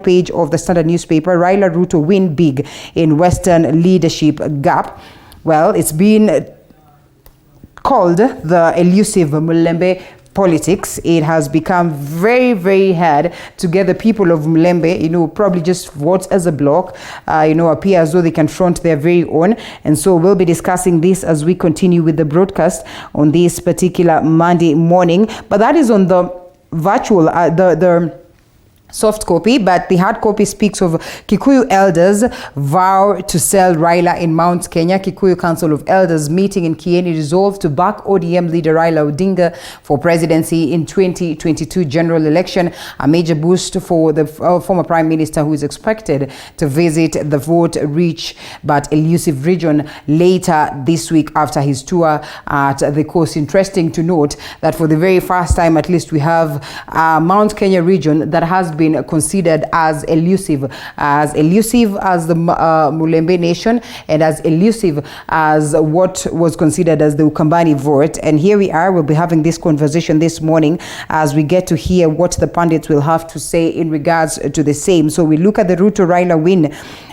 page of the Standard newspaper. Raila Ruto win big in Western leadership gap. Well, it's been called the elusive Mulembe politics. It has become very, very hard to get the people of Mulembe, probably just vote as a bloc, appear as though they can front their very own. And so we'll be discussing this as we continue with the broadcast on this particular Monday morning. But that is on the virtual, the soft copy, but the hard copy speaks of Kikuyu elders vow to sell Raila in Mount Kenya. Kikuyu Council of Elders meeting in Kieni resolved to back ODM leader Raila Odinga for presidency in 2022 general election, a major boost for the former Prime Minister, who is expected to visit the vote-rich but elusive region later this week after his tour at the coast. Interesting to note that for the very first time, at least, we have Mount Kenya region that has been considered as elusive as the Mulembe nation, and as elusive as what was considered as the Ukambani vote. And here we are, we'll be having this conversation this morning as we get to hear what the pundits will have to say in regards to the same. So we look at the Ruto Raila win,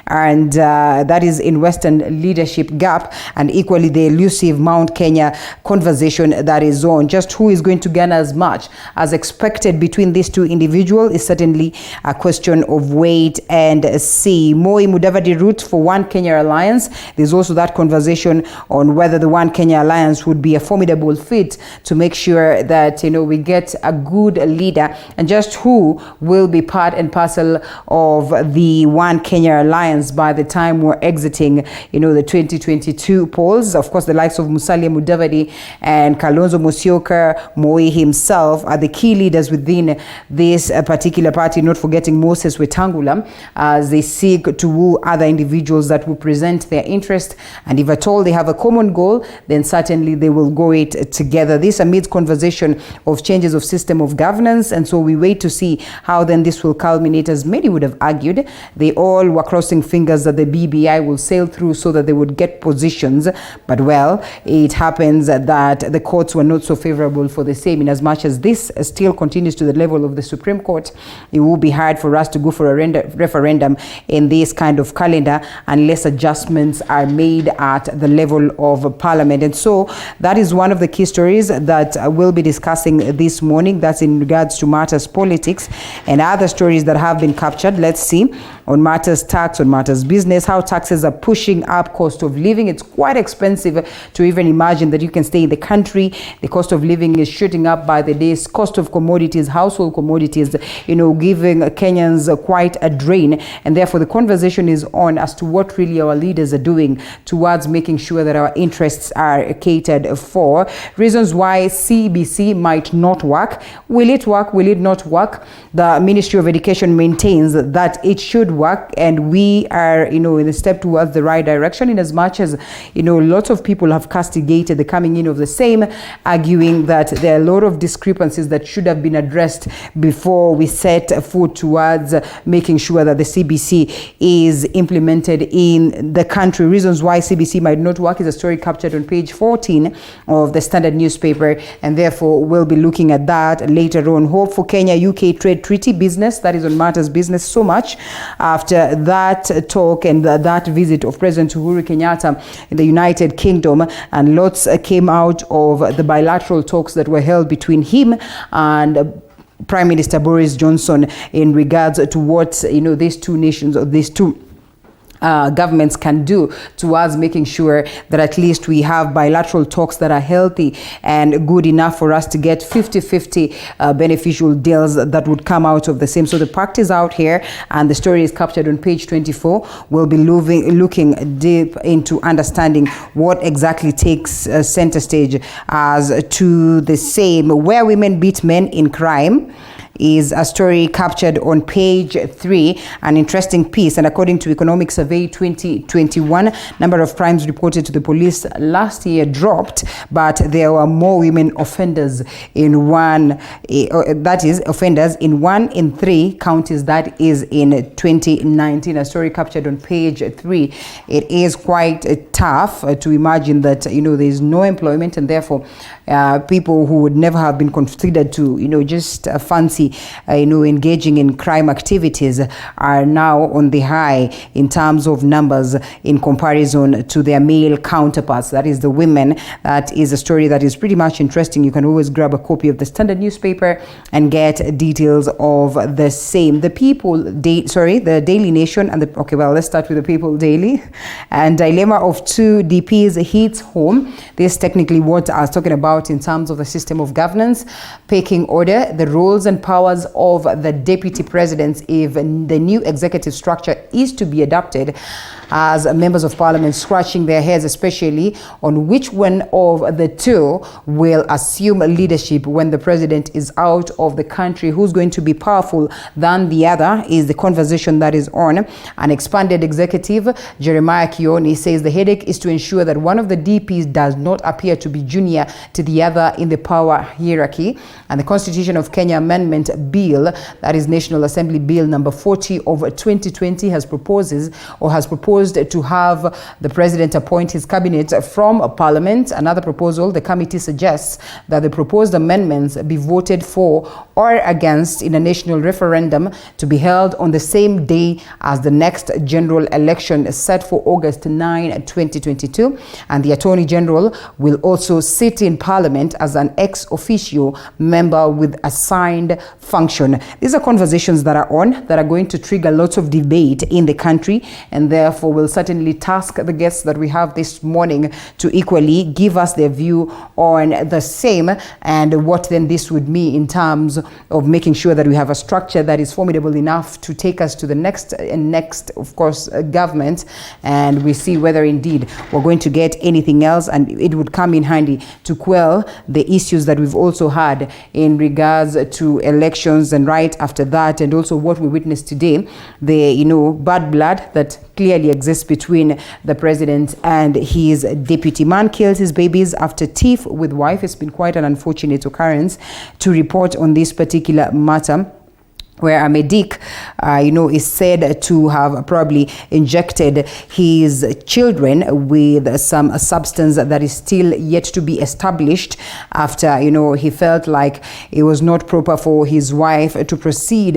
and that is in Western leadership gap, and equally the elusive Mount Kenya conversation that is on. Just who is going to gain as much as expected between these two individuals is certainly a question of wait and see. Moi Mudavadi route for One Kenya Alliance. There's also that conversation on whether the One Kenya Alliance would be a formidable fit to make sure that we get a good leader, and just who will be part and parcel of the One Kenya Alliance by the time we're exiting, the 2022 polls. Of course, the likes of Musalia Mudavadi and Kalonzo Musyoka, Moi himself are the key leaders within this particular party, not forgetting Moses Wetangula, as they seek to woo other individuals that will present their interest. And if at all they have a common goal, then certainly they will go it together. This amidst conversation of changes of system of governance. And so we wait to see how then this will culminate. As many would have argued, they all were crossing fingers that the BBI will sail through so that they would get positions. But well, it happens that the courts were not so favorable for the same. In as much as this still continues to the level of the Supreme Court, it will be hard for us to go for a referendum in this kind of calendar unless adjustments are made at the level of Parliament. And so that is one of the key stories that we'll be discussing this morning. That's in regards to matters politics, and other stories that have been captured. Let's see on matters tax, on matters business, how taxes are pushing up cost of living. It's quite expensive to even imagine that you can stay in the country. The cost of living is shooting up by the days. Cost of commodities, household commodities, giving Kenyans quite a drain. And therefore the conversation is on as to what really our leaders are doing towards making sure that our interests are catered for. Reasons why CBC might not work. Will it work? Will it not work? The Ministry of Education maintains that it should work, and we are in a step towards the right direction, in as much as lots of people have castigated the coming in of the same, arguing that there are a lot of discrepancies that should have been addressed before we set foot towards making sure that the CBC is implemented in the country. Reasons why CBC might not work is a story captured on page 14 of the Standard newspaper, and therefore we'll be looking at that later on. Hope for Kenya-UK trade treaty business, that is on matters business. So much after that talk and that visit of President Uhuru Kenyatta in the United Kingdom, and lots came out of the bilateral talks that were held between him and Prime Minister Boris Johnson in regards to what these two nations, or these two governments can do towards making sure that at least we have bilateral talks that are healthy and good enough for us to get 50-50 beneficial deals that would come out of the same. So the pact is out here, and the story is captured on page 24. We'll be looking deep into understanding what exactly takes center stage as to the same. Where women beat men in crime is a story captured on page 3, an interesting piece. And according to Economic Survey 2021, number of crimes reported to the police last year dropped, but there were more women offenders in offenders in 1 in 3 counties. That is in 2019, a story captured on page 3. It is quite tough to imagine that there is no employment, and therefore people who would never have been considered to just fancy community, engaging in crime activities are now on the high in terms of numbers in comparison to their male counterparts, that is the women. That is a story that is pretty much interesting. You can always grab a copy of the Standard newspaper and get details of the same. The Daily Nation and let's start with the People Daily. And dilemma of two DPs hits home. This is technically what I was talking about in terms of the system of governance, pecking order, the roles and powers of the deputy presidents if the new executive structure is to be adopted, as members of parliament scratching their heads, especially on which one of the two will assume leadership when the president is out of the country. Who's going to be powerful than the other is the conversation that is on. An expanded executive, Jeremiah Kioni, says the headache is to ensure that one of the DPs does not appear to be junior to the other in the power hierarchy. And the Constitution of Kenya Amendment Bill, that is National Assembly Bill number 40 of 2020, has proposed to have the president appoint his cabinet from parliament. Another proposal, the committee suggests that the proposed amendments be voted for or against in a national referendum to be held on the same day as the next general election set for August 9, 2022. And the Attorney General will also sit in parliament as an ex officio member with assigned function. These are conversations that are going to trigger lots of debate in the country, and therefore will certainly task the guests that we have this morning to equally give us their view on the same, and what then this would mean in terms of making sure that we have a structure that is formidable enough to take us to the next, of course, government, and we see whether indeed we're going to get anything else, and it would come in handy to quell the issues that we've also had in regards to elections, and right after that, and also what we witnessed today, the bad blood that clearly exists between the president and his deputy. Man kills his babies after tiff with wife. It's been quite an unfortunate occurrence. To report on this particular matter, where a medic, is said to have probably injected his children with some substance that is still yet to be established after, he felt like it was not proper for his wife to proceed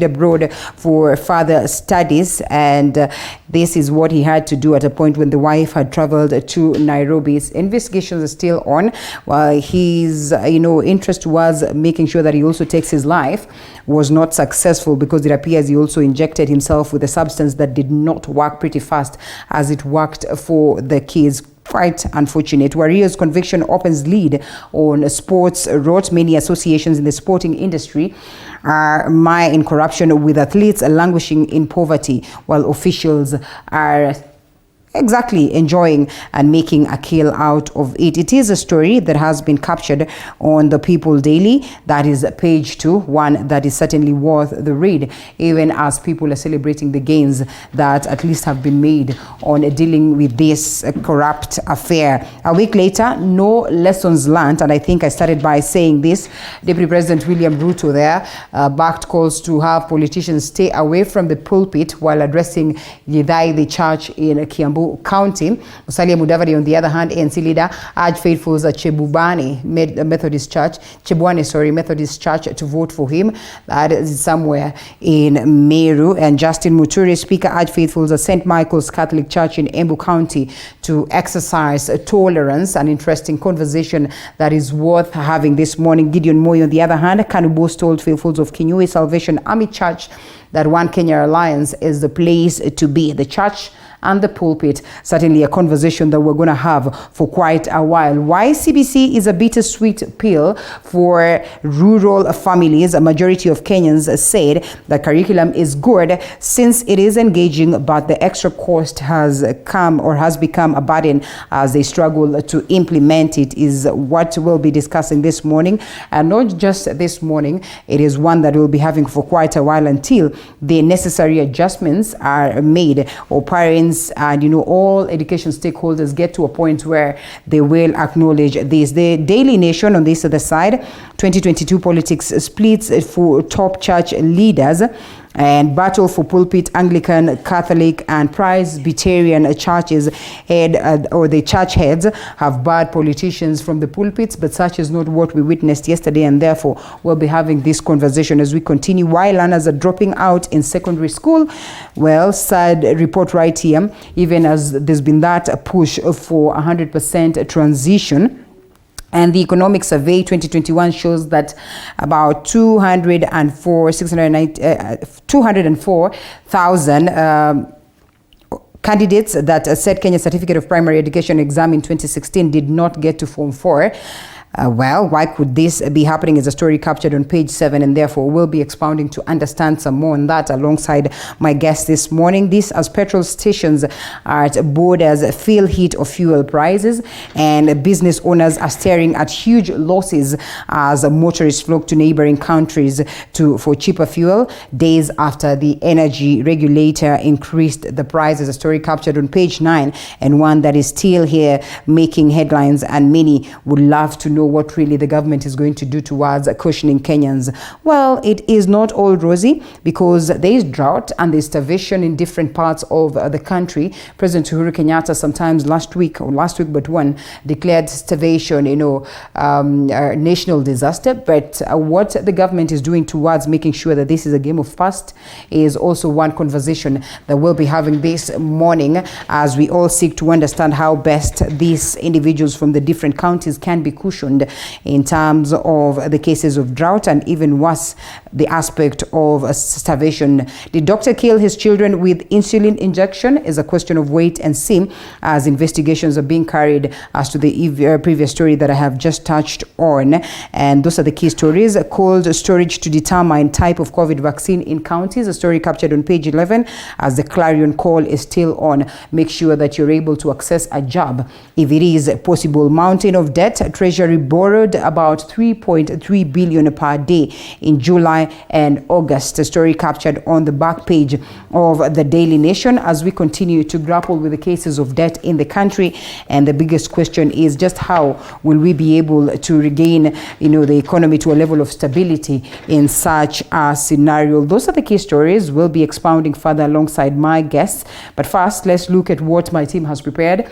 abroad for further studies. And this is what he had to do at a point when the wife had traveled to Nairobi. Investigations are still on, while his, interest was making sure that he also takes his life, was not successful, because it appears he also injected himself with a substance that did not work pretty fast as it worked for the kids. Quite unfortunate. Warrior's conviction opens lead on sports rot. Many associations in the sporting industry are mired in corruption, with athletes languishing in poverty, while officials are enjoying and making a kill out of it. It is a story that has been captured on the People Daily. That is page 2, one that is certainly worth the read, even as people are celebrating the gains that at least have been made on dealing with this corrupt affair. A week later, no lessons learned, and I think I started by saying this. Deputy President William Ruto there backed calls to have politicians stay away from the pulpit while addressing the church in Kiambu County. Musalia Mudavadi, on the other hand, ANC leader, urged faithfuls at Chebubani Methodist Church to vote for him. That is somewhere in Meru. And Justin Muturi, Speaker, urged faithfuls at St. Michael's Catholic Church in Embu County to exercise tolerance. An interesting conversation that is worth having this morning. Gideon Moi, on the other hand, Kanubos told faithfuls of Kinyui Salvation Army Church that One Kenya Alliance is the place to be. The church and the pulpit, certainly a conversation that we're going to have for quite a while. Why CBC is a bittersweet pill for rural families. A majority of Kenyans said the curriculum is good since it is engaging, but the extra cost has become a burden as they struggle to implement it, is what we'll be discussing this morning. And not just this morning, it is one that we'll be having for quite a while until the necessary adjustments are made, or parents and all education stakeholders get to a point where they will acknowledge this. The Daily Nation on this other side, 2022 politics splits for top church leaders. And battle for pulpit, Anglican, Catholic, and Presbyterian churches the church heads have barred politicians from the pulpits, but such is not what we witnessed yesterday, and therefore we'll be having this conversation as we continue. Why learners are dropping out in secondary school? Well, sad report right here, even as there's been that push for 100% transition. And the Economic Survey 2021 shows that about 204,000 candidates that said Kenya Certificate of Primary Education exam in 2016 did not get to Form 4. Well, why could this be happening is a story captured on page 7, and therefore we'll be expounding to understand some more on that alongside my guest this morning. This as petrol stations are at borders feel heat of fuel prices, and business owners are staring at huge losses as motorists flock to neighboring countries for cheaper fuel days after the energy regulator increased the prices. A story captured on page 9, and one that is still here making headlines, and many would love to know what really the government is going to do towards cushioning Kenyans. Well, it is not all rosy, because there is drought and there's starvation in different parts of the country. President Uhuru Kenyatta sometimes last week but one declared starvation, a national disaster. But what the government is doing towards making sure that this is a game of past is also one conversation that we'll be having this morning, as we all seek to understand how best these individuals from the different counties can be cushioned in terms of the cases of drought, and even worse, the aspect of starvation. Did doctor kill his children with insulin injection? Is a question of wait and see, as investigations are being carried as to the previous story that I have just touched on. And those are the key stories. Cold storage to determine type of COVID vaccine in counties, a story captured on page 11, as the clarion call is still on. Make sure that you're able to access a job if it is possible. Mountain of debt. Treasury borrowed about 3.3 billion per day in July and August. A story captured on the back page of the Daily Nation, as we continue to grapple with the cases of debt in the country. And the biggest question is just how will we be able to regain, the economy to a level of stability in such a scenario. Those are the key stories. We'll be expounding further alongside my guests. But first, let's look at what my team has prepared.